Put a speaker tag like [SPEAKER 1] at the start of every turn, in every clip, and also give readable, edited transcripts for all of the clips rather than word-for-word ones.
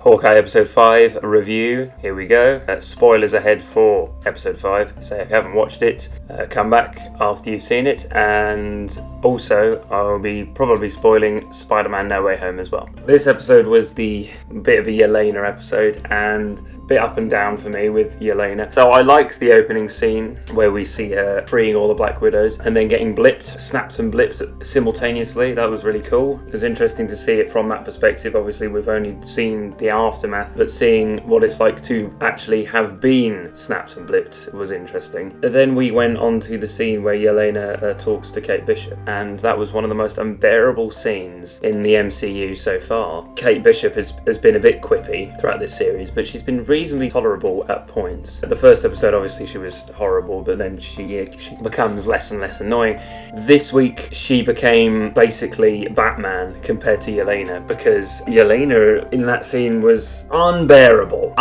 [SPEAKER 1] Hawkeye episode 5 review. Here we go. Spoilers ahead for episode 5. So if you haven't watched it, come back after you've seen it. And also, I'll be probably spoiling Spider-Man No Way Home as well. This episode was the bit of a Yelena episode and a bit up and down for me with Yelena. So I liked the opening scene where we see her freeing all the Black Widows and then getting blipped, snapped and blipped simultaneously. That was really cool. It was interesting to see it from that perspective. Obviously, we've only seen the aftermath, but seeing what it's like to actually have been snapped and blipped was interesting. And then we went on to the scene where Yelena talks to Kate Bishop, and that was one of the most unbearable scenes in the MCU so far. Kate Bishop has been a bit quippy throughout this series, but she's been reasonably tolerable at points. The first episode, obviously, she was horrible, but then she becomes less and less annoying. This week, she became basically Batman compared to Yelena, because Yelena in that scene was unbearable.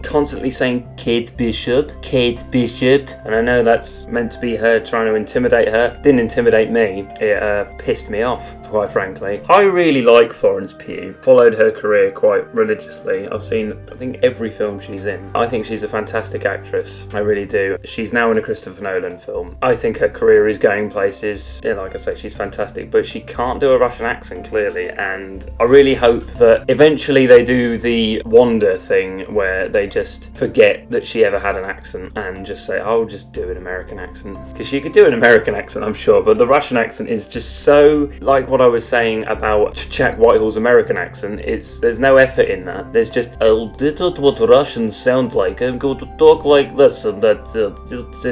[SPEAKER 1] Constantly saying, Kate Bishop. And I know that's meant to be her trying to intimidate her. Didn't intimidate me. It pissed me off, quite frankly. I really like Florence Pugh. Followed her career quite religiously. I've seen, I think, every film she's in. I think she's a fantastic actress. I really do. She's now in a Christopher Nolan film. I think her career is going places. Yeah, like I say, she's fantastic, but she can't do a Russian accent, clearly, and I really hope that eventually they do the Wanda thing where they just forget that she ever had an accent and just say, I'll just do an American accent. Because she could do an American accent, I'm sure, but the Russian accent is just so, like what I was saying about Jack Whitehall's American accent, there's no effort in that. There's just, oh, this is what Russians sound like. I'm going to talk like this, and that's just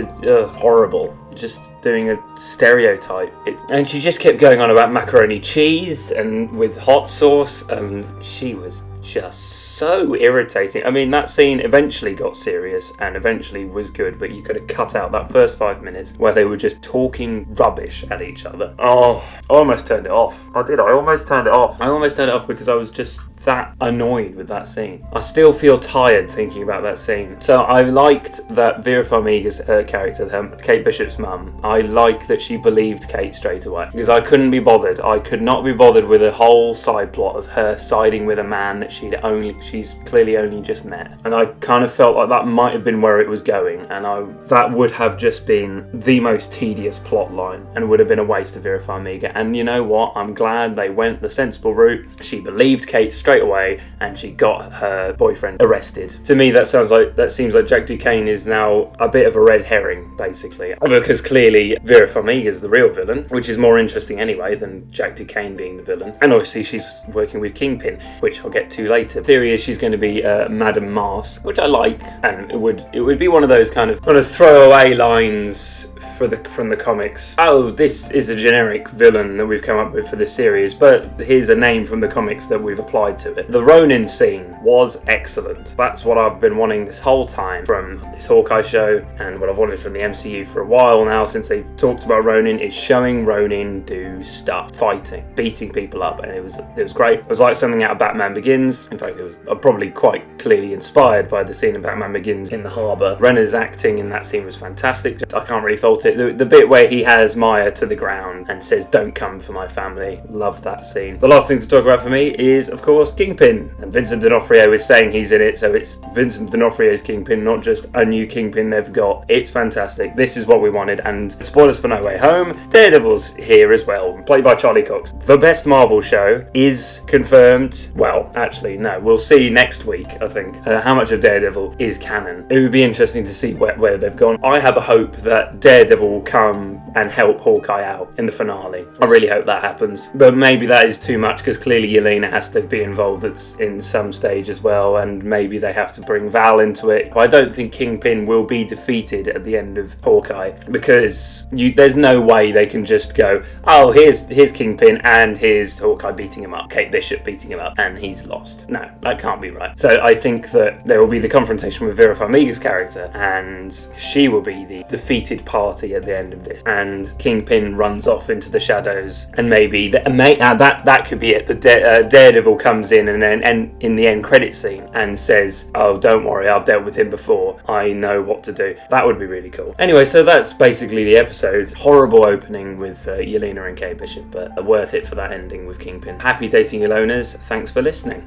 [SPEAKER 1] horrible. Just doing a stereotype. And she just kept going on about macaroni cheese and with hot sauce, and she was just so irritating. I mean, that scene eventually got serious and eventually was good, but you could have cut out that first 5 minutes where they were just talking rubbish at each other. Oh, I almost turned it off. I almost turned it off because I was just that annoyed with that scene. I still feel tired thinking about that scene. So I liked that Vera Farmiga's character, Kate Bishop's mum, I like that she believed Kate straight away, because I couldn't be bothered. I could not be bothered with a whole side plot of her siding with a man that she's clearly only just met. And I kind of felt like that might have been where it was going, and that would have just been the most tedious plot line and would have been a waste of Vera Farmiga. And you know what? I'm glad they went the sensible route. She believed Kate straight away and she got her boyfriend arrested. To me, that seems like Jack Duquesne is now a bit of a red herring, basically, because clearly Vera Farmiga is the real villain, which is more interesting anyway than Jack Duquesne being the villain. And obviously she's working with Kingpin, which I'll get to later. The theory is she's going to be Madame Mask, which I like, and it would be one of those kind of throwaway lines from the comics. Oh, this is a generic villain that we've come up with for this series, but here's a name from the comics that we've applied to it. The Ronin scene was excellent. That's what I've been wanting this whole time from this Hawkeye show, and what I've wanted from the MCU for a while now since they've talked about Ronin, is showing Ronin do stuff, fighting, beating people up, and it was great. It was like something out of Batman Begins. In fact, it was probably quite clearly inspired by the scene in Batman Begins in the harbour. Renner's acting in that scene was fantastic. I can't really fault it. The bit where he has Maya to the ground and says, don't come for my family. Love that scene. The last thing to talk about for me is, of course, Kingpin. And Vincent D'Onofrio is saying he's in it, so it's Vincent D'Onofrio's Kingpin, not just a new Kingpin they've got. It's fantastic. This is what we wanted. And spoilers for No Way Home, Daredevil's here as well, played by Charlie Cox. The best Marvel show is confirmed. Well, actually, no. We'll see next week, I think, how much of Daredevil is canon. It would be interesting to see where they've gone. I have a hope that Daredevil will come and help Hawkeye out in the finale. I really hope that happens. But maybe that is too much, because clearly Yelena has to be involved in some stage as well, and maybe they have to bring Val into it. I don't think Kingpin will be defeated at the end of Hawkeye, because there's no way they can just go, oh, here's Kingpin and here's Hawkeye beating him up, Kate Bishop beating him up, and he's lost. No, that can't be right. So I think that there will be the confrontation with Vera Farmiga's character, and she will be the defeated party at the end of this, and Kingpin runs off into the shadows, and maybe that could be it. The Daredevil comes in, and then in the end credit scene, and says, oh, don't worry, I've dealt with him before, I know what to do. That would be really cool. Anyway, so that's basically the episode. Horrible opening with Yelena and Kate Bishop, but worth it for that ending with Kingpin. Happy dating, Yelonas. Thanks for listening.